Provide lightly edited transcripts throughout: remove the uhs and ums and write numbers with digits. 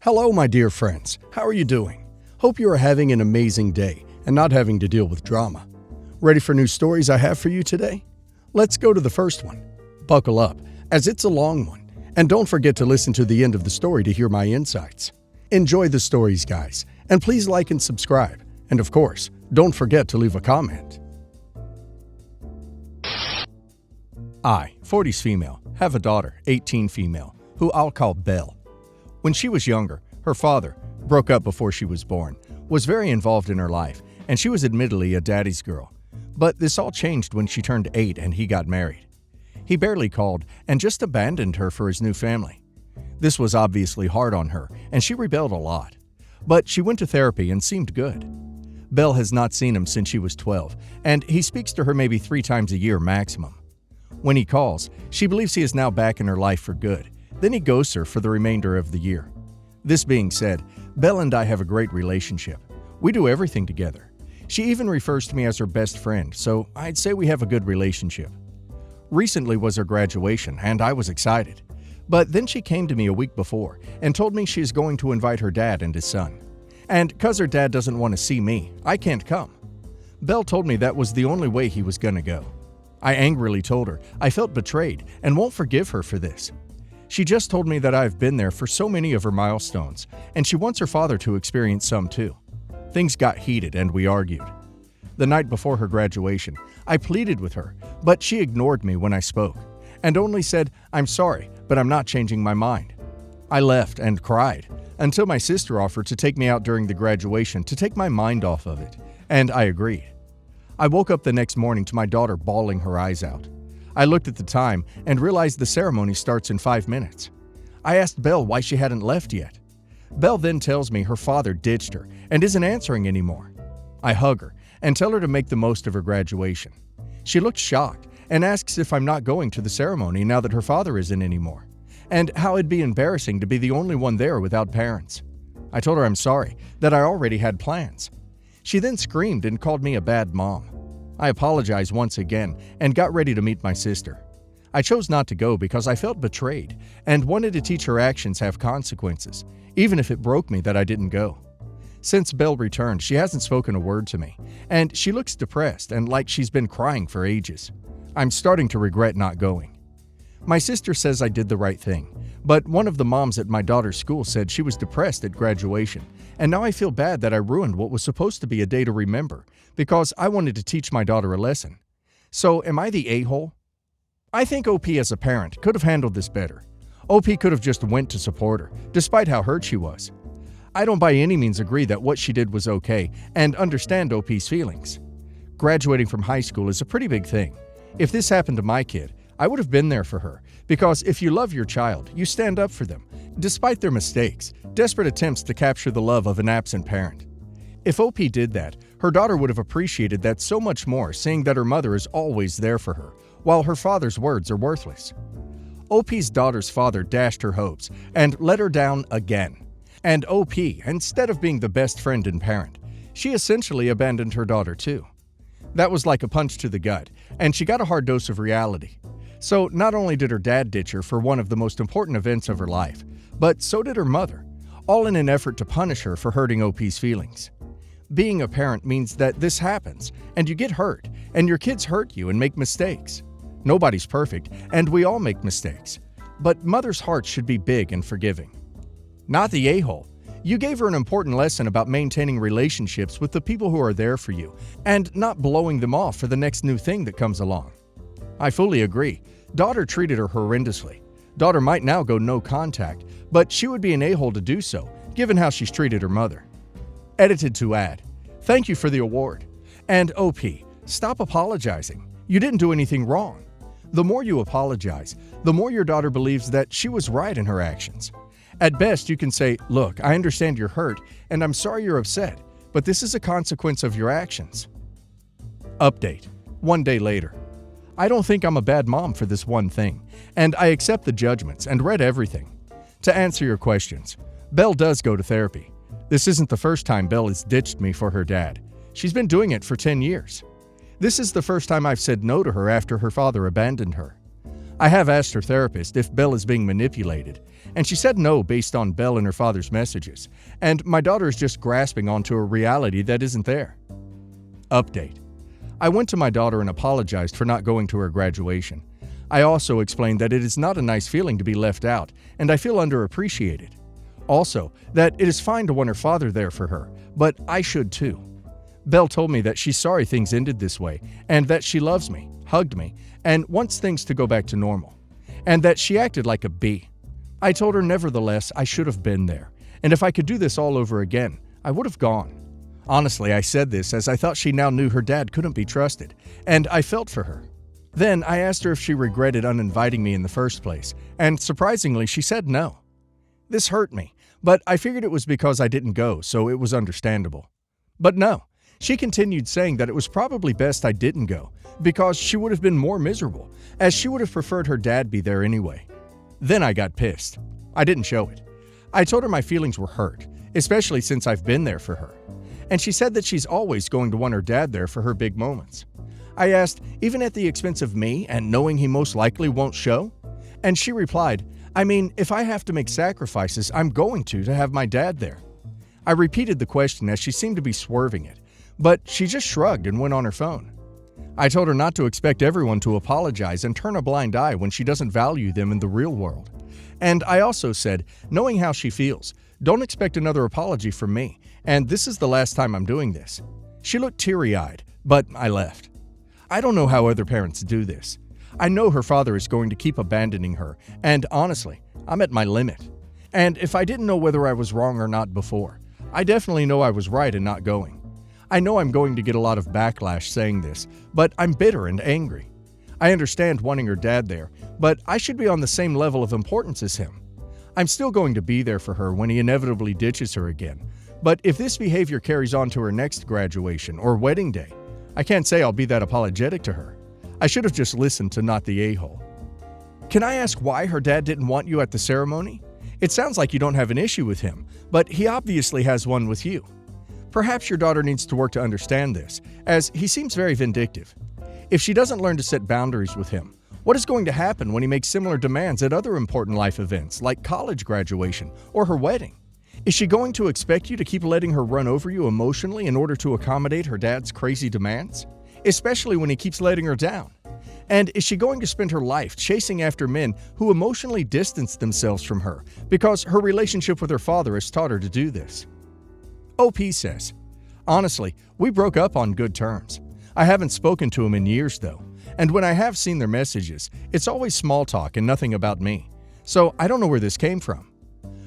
Hello, my dear friends. How are you doing? Hope you are having an amazing day and not having to deal with drama. Ready for new stories I have for you today? Let's go to the first one. Buckle up, as it's a long one, and don't forget to listen to the end of the story to hear my insights. Enjoy the stories, guys, and please like and subscribe. And of course, don't forget to leave a comment. I, 40s female, have a daughter, 18 female, who I'll call Belle. When she was younger, her father, broke up before she was born, was very involved in her life, and she was admittedly a daddy's girl. But this all changed when she turned 8 and he got married. He barely called and just abandoned her for his new family. This was obviously hard on her, and she rebelled a lot. But she went to therapy and seemed good. Belle has not seen him since she was 12, and he speaks to her maybe 3 times a year maximum. When he calls, she believes he is now back in her life for good. Then he ghosts her for the remainder of the year. This being said, Belle and I have a great relationship. We do everything together. She even refers to me as her best friend, so I'd say we have a good relationship. Recently was her graduation, and I was excited. But then she came to me a week before and told me she is going to invite her dad and his son. And 'cause her dad doesn't want to see me, I can't come. Belle told me that was the only way he was gonna go. I angrily told her I felt betrayed and won't forgive her for this. She just told me that I've been there for so many of her milestones, and she wants her father to experience some too. Things got heated and we argued. The night before her graduation, I pleaded with her, but she ignored me when I spoke, and only said, "I'm sorry, but I'm not changing my mind." I left and cried, until my sister offered to take me out during the graduation to take my mind off of it, and I agreed. I woke up the next morning to my daughter bawling her eyes out. I looked at the time and realized the ceremony starts in 5 minutes. I asked Belle why she hadn't left yet. Belle then tells me her father ditched her and isn't answering anymore. I hug her and tell her to make the most of her graduation. She looks shocked and asks if I'm not going to the ceremony now that her father isn't anymore, and how it'd be embarrassing to be the only one there without parents. I told her I'm sorry, that I already had plans. She then screamed and called me a bad mom. I apologized once again and got ready to meet my sister. I chose not to go because I felt betrayed and wanted to teach her actions have consequences, even if it broke me that I didn't go. Since Belle returned, she hasn't spoken a word to me, and she looks depressed and like she's been crying for ages. I'm starting to regret not going. My sister says I did the right thing, but one of the moms at my daughter's school said she was depressed at graduation, and now I feel bad that I ruined what was supposed to be a day to remember because I wanted to teach my daughter a lesson. So am I the a-hole? I think OP as a parent could have handled this better. OP could have just went to support her, despite how hurt she was. I don't by any means agree that what she did was okay and understand OP's feelings. Graduating from high school is a pretty big thing. If this happened to my kid, I would have been there for her, because if you love your child, you stand up for them, despite their mistakes, desperate attempts to capture the love of an absent parent. If OP did that, her daughter would have appreciated that so much more, seeing that her mother is always there for her, while her father's words are worthless. OP's daughter's father dashed her hopes and let her down again. And OP, instead of being the best friend and parent, she essentially abandoned her daughter too. That was like a punch to the gut, and she got a hard dose of reality. So not only did her dad ditch her for one of the most important events of her life, but so did her mother, all in an effort to punish her for hurting OP's feelings. Being a parent means that this happens, and you get hurt, and your kids hurt you and make mistakes. Nobody's perfect, and we all make mistakes. But mothers' hearts should be big and forgiving. Not the a-hole. You gave her an important lesson about maintaining relationships with the people who are there for you, and not blowing them off for the next new thing that comes along. I fully agree. Daughter treated her horrendously. Daughter might now go no contact, but she would be an a-hole to do so, given how she's treated her mother. Edited to add, thank you for the award. And OP, stop apologizing. You didn't do anything wrong. The more you apologize, the more your daughter believes that she was right in her actions. At best, you can say, look, I understand you're hurt, and I'm sorry you're upset, but this is a consequence of your actions. Update. 1 day later. I don't think I'm a bad mom for this one thing, and I accept the judgments and read everything. To answer your questions, Belle does go to therapy. This isn't the first time Belle has ditched me for her dad. She's been doing it for 10 years. This is the first time I've said no to her after her father abandoned her. I have asked her therapist if Belle is being manipulated, and she said no based on Belle and her father's messages, and my daughter is just grasping onto a reality that isn't there. Update. I went to my daughter and apologized for not going to her graduation. I also explained that it is not a nice feeling to be left out, and I feel underappreciated. Also, that it is fine to want her father there for her, but I should too. Belle told me that she's sorry things ended this way, and that she loves me, hugged me, and wants things to go back to normal, and that she acted like a bee. I told her nevertheless I should have been there, and if I could do this all over again, I would have gone. Honestly, I said this as I thought she now knew her dad couldn't be trusted, and I felt for her. Then I asked her if she regretted uninviting me in the first place, and surprisingly she said no. This hurt me, but I figured it was because I didn't go, so it was understandable. But no, she continued saying that it was probably best I didn't go, because she would have been more miserable, as she would have preferred her dad be there anyway. Then I got pissed. I didn't show it. I told her my feelings were hurt, especially since I've been there for her. And she said that she's always going to want her dad there for her big moments. I asked, even at the expense of me and knowing he most likely won't show? And she replied, I mean, if I have to make sacrifices, I'm going to have my dad there. I repeated the question as she seemed to be swerving it, but she just shrugged and went on her phone. I told her not to expect everyone to apologize and turn a blind eye when she doesn't value them in the real world. And I also said, knowing how she feels, don't expect another apology from me, and this is the last time I'm doing this. She looked teary-eyed, but I left. I don't know how other parents do this. I know her father is going to keep abandoning her, and honestly, I'm at my limit. And if I didn't know whether I was wrong or not before, I definitely know I was right in not going. I know I'm going to get a lot of backlash saying this, but I'm bitter and angry. I understand wanting her dad there, but I should be on the same level of importance as him. I'm still going to be there for her when he inevitably ditches her again, but if this behavior carries on to her next graduation or wedding day, I can't say I'll be that apologetic to her. I should have just listened to not the a-hole. Can I ask why her dad didn't want you at the ceremony? It sounds like you don't have an issue with him, but he obviously has one with you. Perhaps your daughter needs to work to understand this, as he seems very vindictive. If she doesn't learn to set boundaries with him, what is going to happen when he makes similar demands at other important life events like college graduation or her wedding? Is she going to expect you to keep letting her run over you emotionally in order to accommodate her dad's crazy demands? Especially when he keeps letting her down. And is she going to spend her life chasing after men who emotionally distance themselves from her because her relationship with her father has taught her to do this? OP says, honestly, we broke up on good terms. I haven't spoken to him in years though, and when I have seen their messages, it's always small talk and nothing about me. So I don't know where this came from.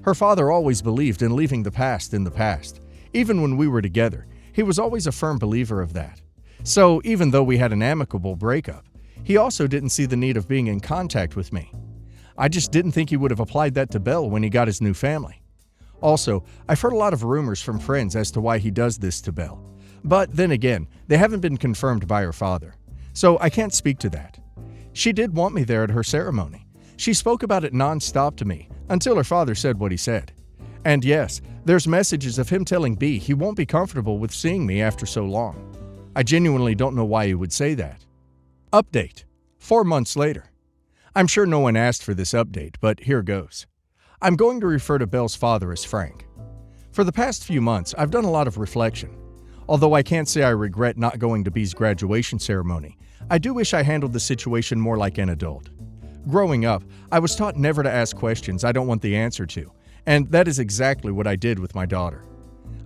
Her father always believed in leaving the past in the past. Even when we were together, he was always a firm believer of that. So even though we had an amicable breakup, he also didn't see the need of being in contact with me. I just didn't think he would have applied that to Belle when he got his new family. Also, I've heard a lot of rumors from friends as to why he does this to Belle. But then again, they haven't been confirmed by her father. So I can't speak to that. She did want me there at her ceremony. She spoke about it non-stop to me until her father said what he said. And yes, there's messages of him telling B he won't be comfortable with seeing me after so long. I genuinely don't know why he would say that. Update. 4 months later. I'm sure no one asked for this update, but here goes. I'm going to refer to Belle's father as Frank. For the past few months, I've done a lot of reflection. Although I can't say I regret not going to B's graduation ceremony, I do wish I handled the situation more like an adult. Growing up, I was taught never to ask questions I don't want the answer to, and that is exactly what I did with my daughter.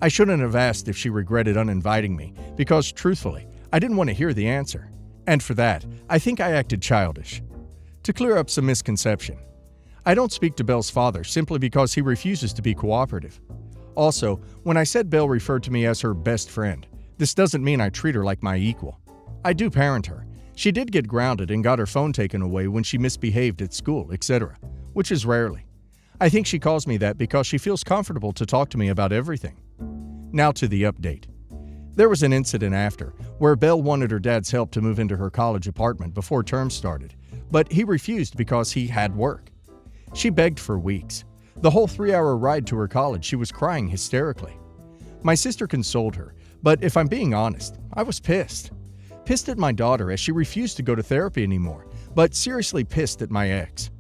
I shouldn't have asked if she regretted uninviting me, because truthfully, I didn't want to hear the answer. And for that, I think I acted childish. To clear up some misconception, I don't speak to Belle's father simply because he refuses to be cooperative. Also, when I said Belle referred to me as her best friend, this doesn't mean I treat her like my equal. I do parent her. She did get grounded and got her phone taken away when she misbehaved at school, etc., which is rarely. I think she calls me that because she feels comfortable to talk to me about everything. Now to the update. There was an incident after, where Belle wanted her dad's help to move into her college apartment before term started, but he refused because he had work. She begged for weeks. The whole 3-hour ride to her college, she was crying hysterically. My sister consoled her, but if I'm being honest, I was pissed. Pissed at my daughter as she refused to go to therapy anymore, but seriously pissed at my ex.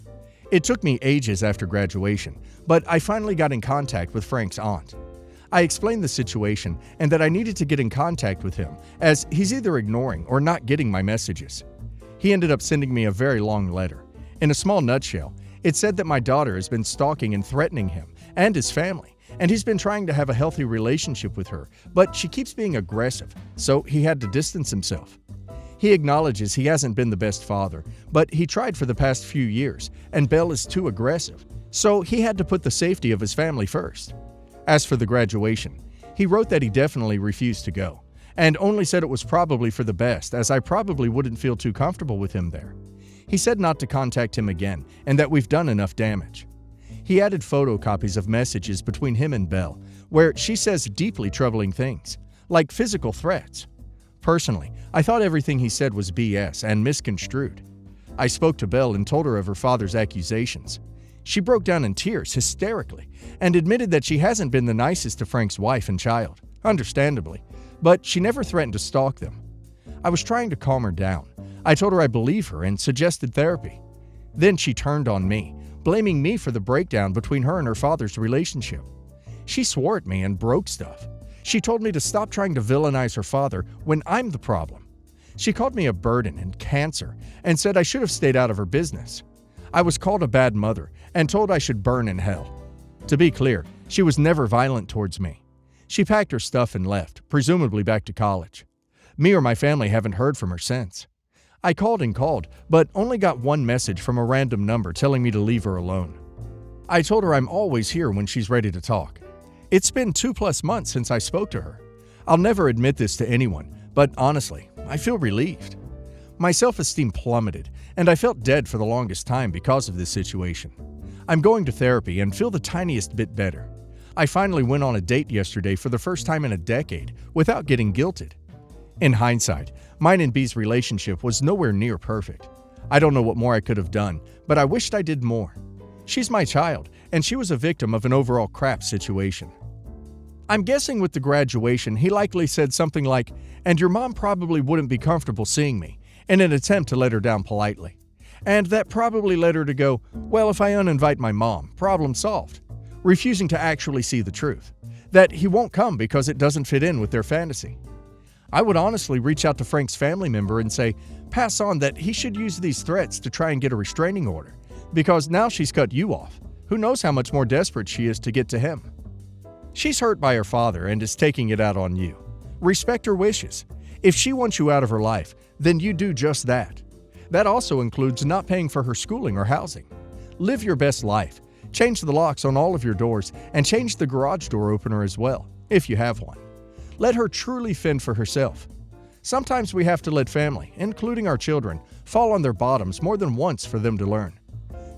It took me ages after graduation, but I finally got in contact with Frank's aunt. I explained the situation and that I needed to get in contact with him, as he's either ignoring or not getting my messages. He ended up sending me a very long letter. In a small nutshell, it said that my daughter has been stalking and threatening him and his family, and he's been trying to have a healthy relationship with her, but she keeps being aggressive, so he had to distance himself. He acknowledges he hasn't been the best father, but he tried for the past few years, and Belle is too aggressive, so he had to put the safety of his family first. As for the graduation, he wrote that he definitely refused to go, and only said it was probably for the best, as I probably wouldn't feel too comfortable with him there. He said not to contact him again, and that we've done enough damage. He added photocopies of messages between him and Belle, where she says deeply troubling things, like physical threats. Personally, I thought everything he said was BS and misconstrued. I spoke to Belle and told her of her father's accusations. She broke down in tears hysterically and admitted that she hasn't been the nicest to Frank's wife and child, understandably, but she never threatened to stalk them. I was trying to calm her down. I told her I believe her and suggested therapy. Then she turned on me, blaming me for the breakdown between her and her father's relationship. She swore at me and broke stuff. She told me to stop trying to villainize her father when I'm the problem. She called me a burden and cancer and said I should have stayed out of her business. I was called a bad mother and told I should burn in hell. To be clear, she was never violent towards me. She packed her stuff and left, presumably back to college. Me or my family haven't heard from her since. I called and called, but only got one message from a random number telling me to leave her alone. I told her I'm always here when she's ready to talk. It's been 2+ months since I spoke to her. I'll never admit this to anyone, but honestly, I feel relieved. My self-esteem plummeted, and I felt dead for the longest time because of this situation. I'm going to therapy and feel the tiniest bit better. I finally went on a date yesterday for the first time in a decade without getting guilted. In hindsight, mine and B's relationship was nowhere near perfect. I don't know what more I could have done, but I wished I did more. She's my child, and she was a victim of an overall crap situation. I'm guessing with the graduation, he likely said something like, "And your mom probably wouldn't be comfortable seeing me," in an attempt to let her down politely. And that probably led her to go, "Well, if I uninvite my mom, problem solved," refusing to actually see the truth, that he won't come because it doesn't fit in with their fantasy. I would honestly reach out to Frank's family member and say, pass on that he should use these threats to try and get a restraining order, because now she's cut you off. Who knows how much more desperate she is to get to him? She's hurt by her father and is taking it out on you. Respect her wishes. If she wants you out of her life, then you do just that. That also includes not paying for her schooling or housing. Live your best life. Change the locks on all of your doors and change the garage door opener as well, if you have one. Let her truly fend for herself. Sometimes we have to let family, including our children, fall on their bottoms more than once for them to learn.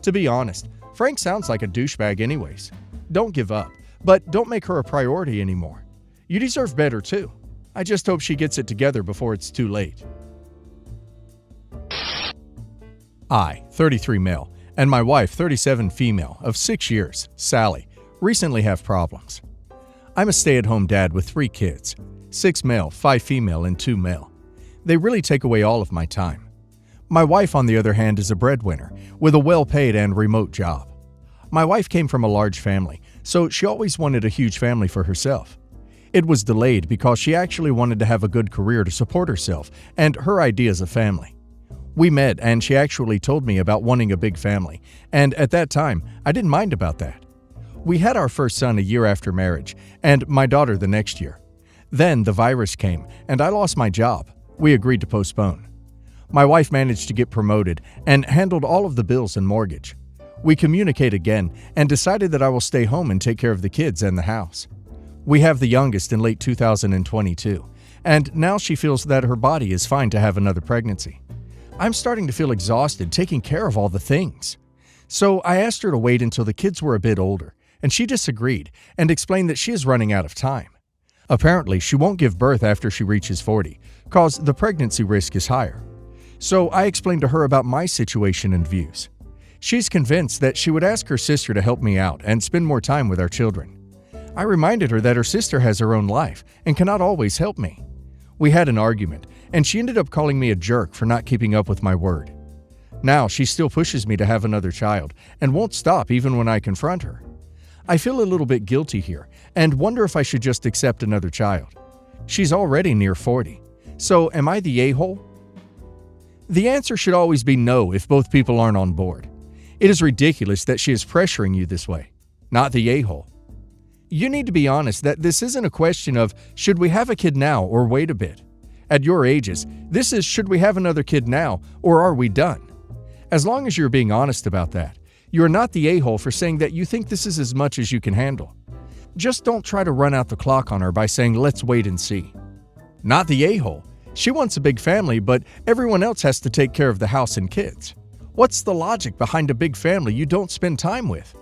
To be honest, Frank sounds like a douchebag anyways. Don't give up, but don't make her a priority anymore. You deserve better too. I just hope she gets it together before it's too late. I, 33 male, and my wife, 37 female, of 6 years, Sally, recently have problems. I'm a stay-at-home dad with 3 kids, 6 male, 5 female, and 2 male. They really take away all of my time. My wife, on the other hand, is a breadwinner with a well-paid and remote job. My wife came from a large family, so she always wanted a huge family for herself. It was delayed because she actually wanted to have a good career to support herself and her ideas of family. We met and she actually told me about wanting a big family, and at that time, I didn't mind about that. We had our first son a year after marriage, and my daughter the next year. Then the virus came, and I lost my job. We agreed to postpone. My wife managed to get promoted and handled all of the bills and mortgage. We communicate again and decided that I will stay home and take care of the kids and the house. We have the youngest in late 2022, and now she feels that her body is fine to have another pregnancy. I'm starting to feel exhausted taking care of all the things. So I asked her to wait until the kids were a bit older, and she disagreed and explained that she is running out of time. Apparently, she won't give birth after she reaches 40, cause the pregnancy risk is higher. So I explained to her about my situation and views. She's convinced that she would ask her sister to help me out and spend more time with our children. I reminded her that her sister has her own life and cannot always help me. We had an argument, and she ended up calling me a jerk for not keeping up with my word. Now she still pushes me to have another child and won't stop even when I confront her. I feel a little bit guilty here and wonder if I should just accept another child. She's already near 40. So am I the a-hole? The answer should always be no if both people aren't on board. It is ridiculous that she is pressuring you this way, not the a-hole. You need to be honest that this isn't a question of should we have a kid now or wait a bit. At your ages, this is should we have another kid now or are we done? As long as you're being honest about that, you are not the a-hole for saying that you think this is as much as you can handle. Just don't try to run out the clock on her by saying let's wait and see. Not the a-hole. She wants a big family, but everyone else has to take care of the house and kids. What's the logic behind a big family you don't spend time with?